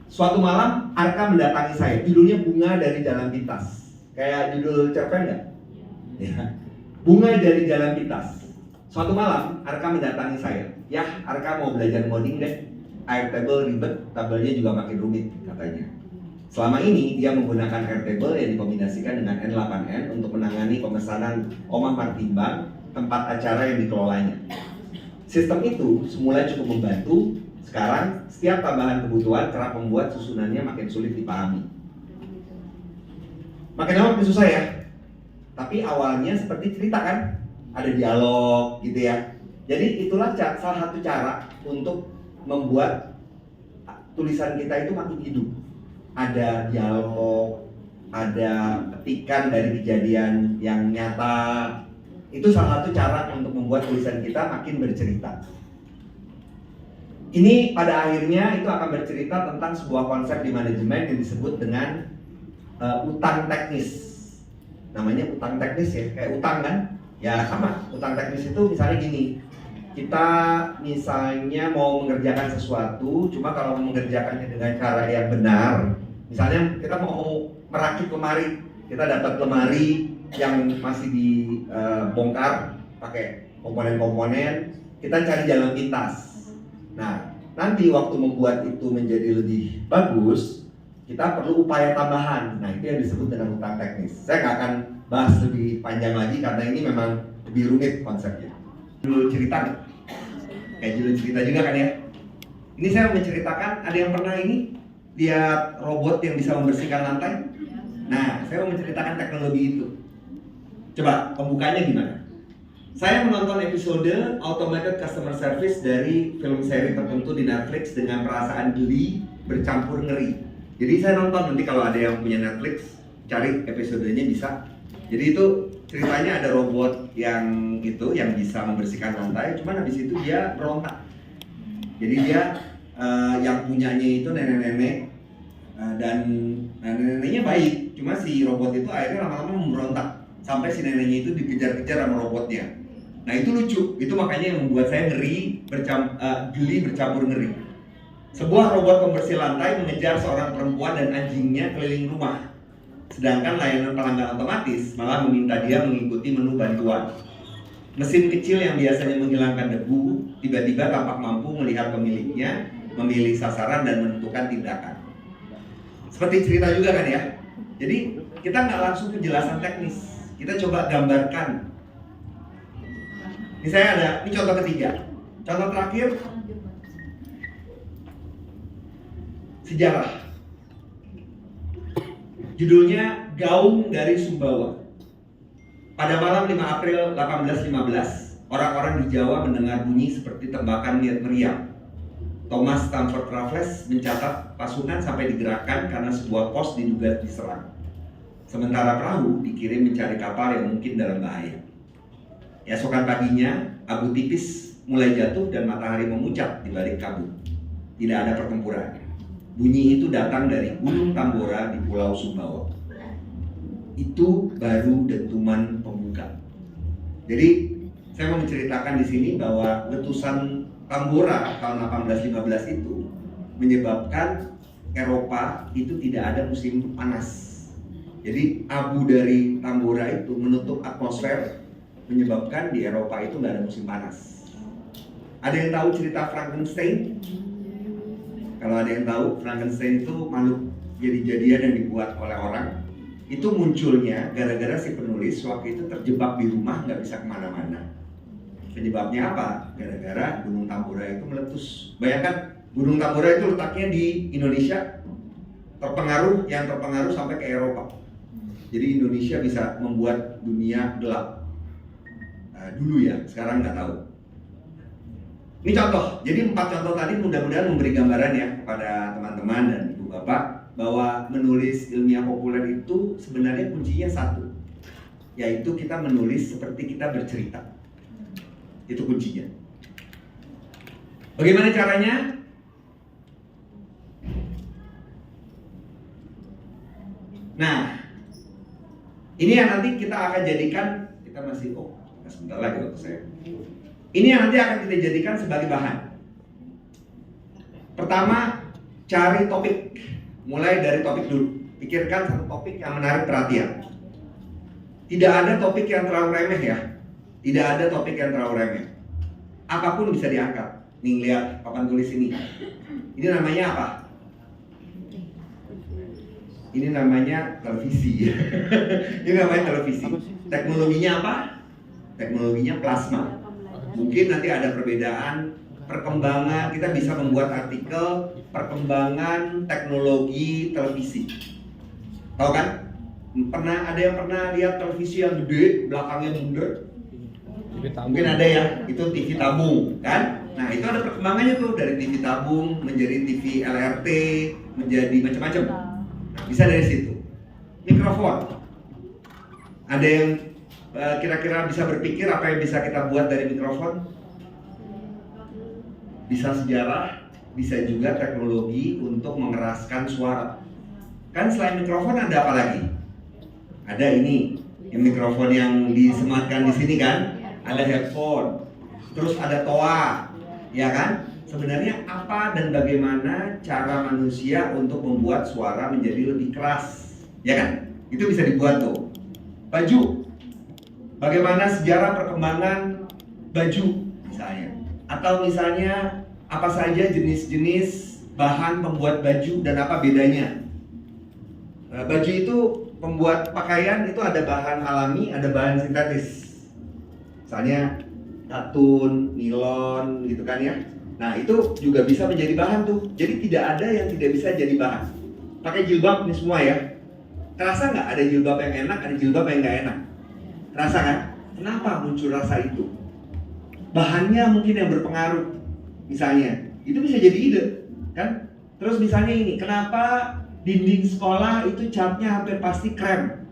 Suatu malam Arka mendatangi saya, judulnya Bunga dari Jalan Pintas. Kayak judul cerpen nggak? Ya. Bunga dari Jalan Pintas. Suatu malam Arka mendatangi saya. Ya, Arka mau belajar coding deh. Airtable ribet, tabelnya juga makin rumit katanya. Selama ini dia menggunakan Airtable yang dikombinasikan dengan N8N untuk menangani pemesanan Omah Martimbang, tempat acara yang dikelolanya. Sistem itu semula cukup membantu. Sekarang, setiap tambahan kebutuhan kerap membuat susunannya makin sulit dipahami. Makin lama makin susah ya. Tapi awalnya seperti cerita kan, ada dialog gitu ya. Jadi itulah salah satu cara untuk membuat tulisan kita itu makin hidup. Ada dialog, ada petikan dari kejadian yang nyata. Itu salah satu cara untuk membuat tulisan kita makin bercerita. Ini pada akhirnya itu akan bercerita tentang sebuah konsep di manajemen yang disebut dengan utang teknis. Namanya utang teknis ya, kayak utang kan? Ya sama, utang teknis itu misalnya gini. Kita misalnya mau mengerjakan sesuatu, cuma kalau mengerjakannya dengan cara yang benar, misalnya kita mau merakit lemari, kita dapat lemari yang masih dibongkar pakai komponen-komponen, kita cari jalan pintas. Nah, nanti waktu membuat itu menjadi lebih bagus, kita perlu upaya tambahan. Nah, itu yang disebut dengan utang teknis. Saya nggak akan bahas lebih panjang lagi karena ini memang lebih rumit konsepnya. Judul cerita, kayak judul cerita juga kan ya. Ini saya menceritakan, ada yang pernah ini lihat robot yang bisa membersihkan lantai? Nah, saya mau menceritakan teknologi itu. Coba pembukanya gimana? Saya menonton episode Automated Customer Service dari film seri tertentu di Netflix dengan perasaan geli bercampur ngeri. Jadi saya nonton, nanti kalau ada yang punya Netflix, cari episodenya bisa. Jadi itu ceritanya ada robot yang bisa membersihkan lantai, cuman habis itu dia berontak. Jadi dia yang punyanya itu nenek-nenek dan nenek-neneknya baik, cuma si robot itu akhirnya lama-lama memberontak sampai si neneknya itu dikejar-kejar sama robotnya. Nah itu lucu, itu makanya yang membuat saya geli bercampur ngeri. Sebuah robot pembersih lantai mengejar seorang perempuan dan anjingnya keliling rumah. Sedangkan layanan pelanggan otomatis malah meminta dia mengikuti menu bantuan. Mesin kecil yang biasanya menghilangkan debu, tiba-tiba tampak mampu melihat pemiliknya, memilih sasaran dan menentukan tindakan. Seperti cerita juga kan ya. Jadi kita nggak langsung penjelasan teknis, kita coba gambarkan. Ini saya ada, ini contoh ketiga. Contoh terakhir, sejarah. Judulnya Gaung dari Sumbawa. Pada malam 5 April 1815, orang-orang di Jawa mendengar bunyi seperti tembakan meriam. Thomas Stamford Raffles mencatat pasukan sampai digerakkan karena sebuah pos diduga diserang. Sementara perahu dikirim mencari kapal yang mungkin dalam bahaya. Esokan paginya, abu tipis mulai jatuh dan matahari memuncak di balik kabut. Tidak ada pertempuran. Bunyi itu datang dari Gunung Tambora di Pulau Sumbawa. Itu baru dentuman pembuka. Jadi saya mau menceritakan di sini bahwa letusan Tambora tahun 1815 itu menyebabkan Eropa itu tidak ada musim panas. Jadi abu dari Tambora itu menutup atmosfer, menyebabkan di Eropa itu nggak ada musim panas. Ada yang tahu cerita Frankenstein? Kalau ada yang tahu, Frankenstein itu makhluk jadi-jadian yang dibuat oleh orang. Itu munculnya gara-gara si penulis waktu itu terjebak di rumah, nggak bisa kemana-mana. Penyebabnya apa? Gara-gara Gunung Tambora itu meletus. Bayangkan, Gunung Tambora itu letaknya di Indonesia, yang terpengaruh sampai ke Eropa. Jadi Indonesia bisa membuat dunia gelap. Dulu ya, sekarang nggak tahu. Ini contoh, jadi 4 contoh tadi mudah-mudahan memberi gambaran ya kepada teman-teman dan ibu bapak bahwa menulis ilmiah populer itu sebenarnya kuncinya satu, yaitu kita menulis seperti kita bercerita. Itu kuncinya. Bagaimana caranya? Nah, ini yang nanti kita akan jadikan, kita masih sebentar lagi waktu saya. Ini yang nanti akan kita jadikan sebagai bahan. Pertama, cari topik, mulai dari topik dulu. Pikirkan satu topik yang menarik perhatian. Tidak ada topik yang terlalu remeh ya. Tidak ada topik yang terlalu remeh. Apapun bisa diangkat. Nih lihat papan tulis ini. Ini namanya apa? Ini namanya televisi. Ini namanya televisi. Teknologinya apa? Teknologinya plasma. Mungkin nanti ada perbedaan perkembangan, kita bisa membuat artikel perkembangan teknologi televisi. Tahu kan? Ada yang pernah lihat televisi yang gede, belakangnya mundur? Mungkin ada ya, itu TV tabung, kan? Nah, itu ada perkembangannya tuh, dari TV tabung menjadi TV LRT, menjadi macam-macam. Nah, bisa dari situ. Mikrofon. Ada yang kira-kira bisa berpikir apa yang bisa kita buat dari mikrofon? Bisa sejarah, bisa juga teknologi untuk mengeraskan suara. Kan selain mikrofon ada apa lagi? Ada ini, mikrofon yang disematkan di sini kan? Ada headphone, terus ada toa, ya kan? Sebenarnya apa dan bagaimana cara manusia untuk membuat suara menjadi lebih keras, ya kan? Itu bisa dibuat tuh. Baju, bagaimana sejarah perkembangan baju misalnya, atau misalnya apa saja jenis-jenis bahan pembuat baju dan apa bedanya. Baju itu pembuat pakaian itu ada bahan alami, ada bahan sintetis. Misalnya katun, nilon gitu kan ya. Nah, itu juga bisa menjadi bahan tuh. Jadi tidak ada yang tidak bisa jadi bahan. Pakai jilbab ini semua ya. Terasa nggak ada jilbab yang enak, ada jilbab yang nggak enak? Terasa kan? Kenapa muncul rasa itu? Bahannya mungkin yang berpengaruh. Misalnya, itu bisa jadi ide, kan? Terus misalnya ini, kenapa dinding sekolah itu catnya hampir pasti krem?